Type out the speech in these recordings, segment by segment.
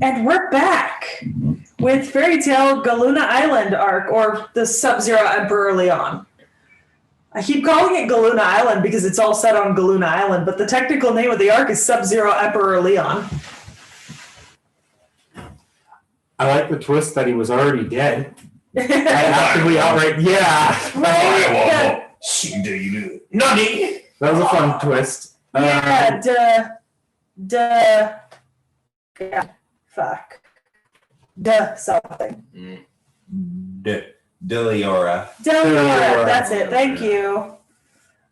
And we're back with Fairy Tail Galuna Island arc, or the Sub-Zero Emperor Leon. I keep calling it Galuna Island because it's all set on Galuna Island, but the technical name of the arc is Sub-Zero Emperor Leon. I like the twist that he was already dead. Actively outright, yeah. Right? Nani? That was a fun twist. Yeah, something. Deliora. Deliora, that's it. Thank you.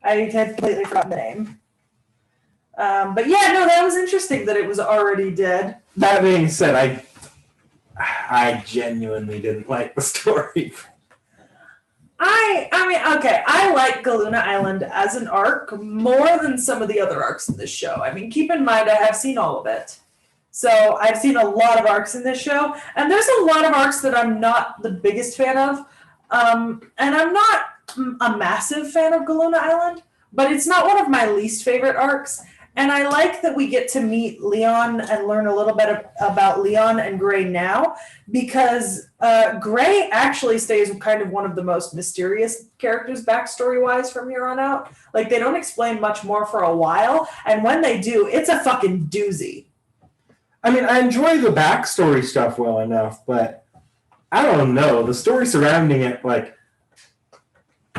I had completely forgotten the name. But yeah, no, that was interesting that it was already dead. That being said, I genuinely didn't like the story. I mean, okay, I like Galuna Island as an arc more than some of the other arcs in this show. I mean, keep in mind, I have seen all of it. So I've seen a lot of arcs in this show, and there's a lot of arcs that I'm not the biggest fan of. And I'm not a massive fan of Galuna Island, but it's not one of my least favorite arcs. And I like that we get to meet Leon and learn a little bit about Leon and Gray now, because Gray actually stays kind of one of the most mysterious characters backstory-wise from here on out. Like, they don't explain much more for a while, and when they do, it's a fucking doozy. I mean, I enjoy the backstory stuff well enough, but I don't know. The story surrounding it, like,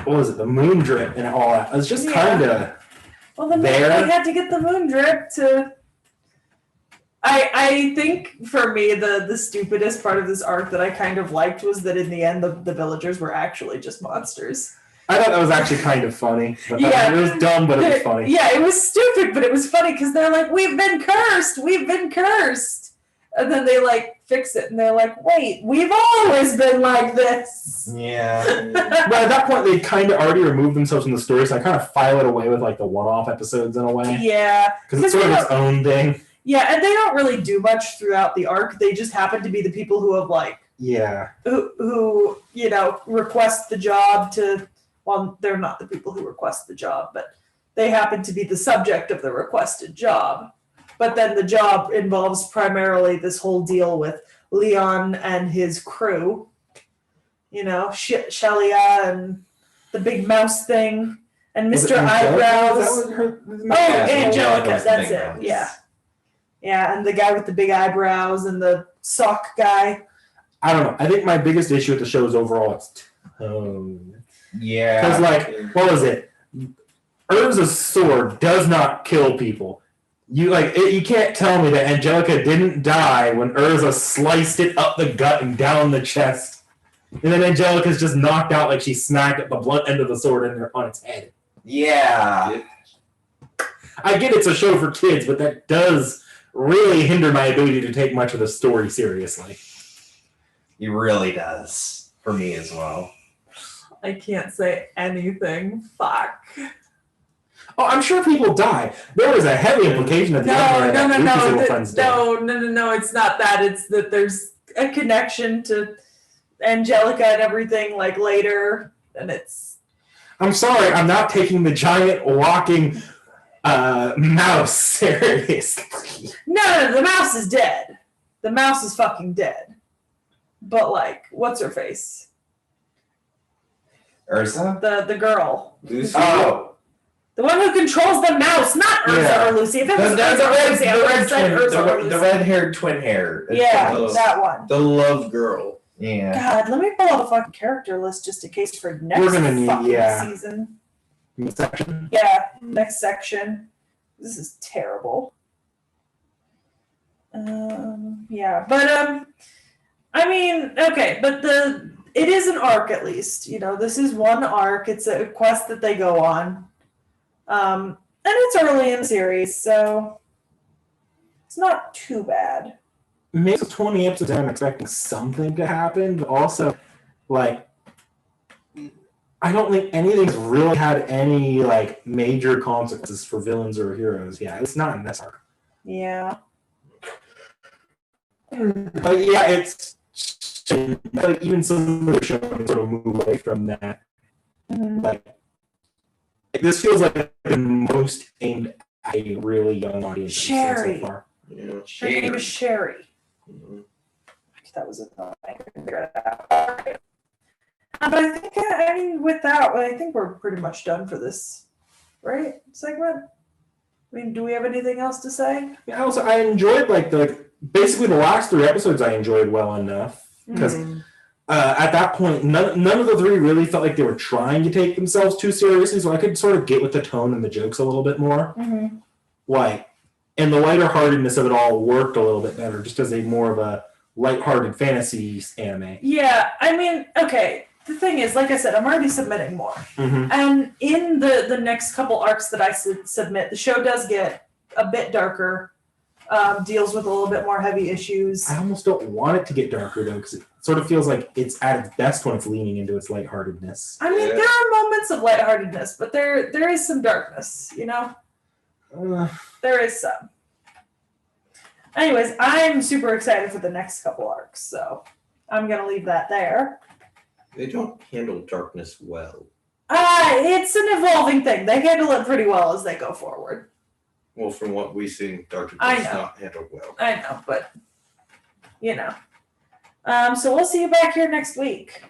what was it, the moon drip and all that, it's just kind of... Well, they had to get the moon drip to... I think, for me, the stupidest part of this arc that I kind of liked was that in the end, the villagers were actually just monsters. I thought that was actually kind of funny. But it was dumb, but it was funny. Yeah, it was stupid, but it was funny because they're like, we've been cursed! And then they, like, fix it, and they're like, wait, we've always been like this! Yeah. But at that point, they kind of already removed themselves from the story, so I kind of file it away with, like, the one-off episodes in a way. Yeah. Because it's sort of its own thing. Yeah, and they don't really do much throughout the arc. They just happen to be the people who have, like... Yeah. Who you know, request the job to... Well, they're not the people who request the job, but they happen to be the subject of the requested job. But then the job involves primarily this whole deal with Leon and his crew. You know, Shelia and the big mouse thing, and Mr. Eyebrows. Angelica, that's it. Mouse. Yeah. Yeah, and the guy with the big eyebrows and the sock guy. I don't know. I think my biggest issue with the show is overall its tone. Yeah. Because, like, what was it? Urza's sword does not kill people. You can't tell me that Angelica didn't die when Urza sliced it up the gut and down the chest. And then Angelica's just knocked out like she smacked at the blunt end of the sword on its head. Yeah. I get it's a show for kids, but that does really hinder my ability to take much of the story seriously. It really does. For me as well. I can't say anything. Fuck. Oh, I'm sure people die. There was a heavy implication at the end. No, it's not that. It's that there's a connection to Angelica and everything, like, later, and it's... I'm sorry, I'm not taking the giant walking mouse seriously. No, the mouse is dead. The mouse is fucking dead. But, like, what's her face? Urza? The girl. Lucy? Oh. The one who controls the mouse, not Urza or Lucy. If it was Urza or Lucy, I would have said Urza or Lucy. The red-haired twin hair. Yeah, that one. The love girl. Yeah. God, let me pull out a fucking character list just in case for next season. Section? Yeah, next section. This is terrible. Yeah, but I mean, okay, but it is an arc at least. You know, this is one arc. It's a quest that they go on. And it's early in the series, so it's not too bad. Maybe 20 episodes I'm expecting something to happen, but also, like, I don't think anything's really had any, like, major consequences for villains or heroes. Yeah, it's not in this arc. Yeah. But yeah, it's like even some of the shows sort of move away from that. Mm-hmm. Like, this feels like the most aimed at a really young audience Sherry. so far. Yeah. Her name is Sherry. That was annoying. But I think, I mean, with that, I think we're pretty much done for this, right? Segment? I mean, do we have anything else to say? Yeah, I enjoyed basically the last 3 episodes I enjoyed well enough because at that point none of the 3 really felt like they were trying to take themselves too seriously, so I could sort of get with the tone and the jokes a little bit more. And the lighter-heartedness of it all worked a little bit better just as a more of a light-hearted fantasy anime. Yeah, I mean, okay. The thing is, like I said, I'm already submitting more. And in the next couple arcs that I submit, the show does get a bit darker, deals with a little bit more heavy issues. I almost don't want it to get darker, though, because it sort of feels like it's at its best when it's leaning into its lightheartedness. I mean, there are moments of lightheartedness, but there is some darkness, you know? There is some. Anyways, I'm super excited for the next couple arcs, so I'm going to leave that there. They don't handle darkness well. It's an evolving thing. They handle it pretty well as they go forward. Well, from what we've seen, darkness I does know. not handle well. I know, but, you know. So we'll see you back here next week.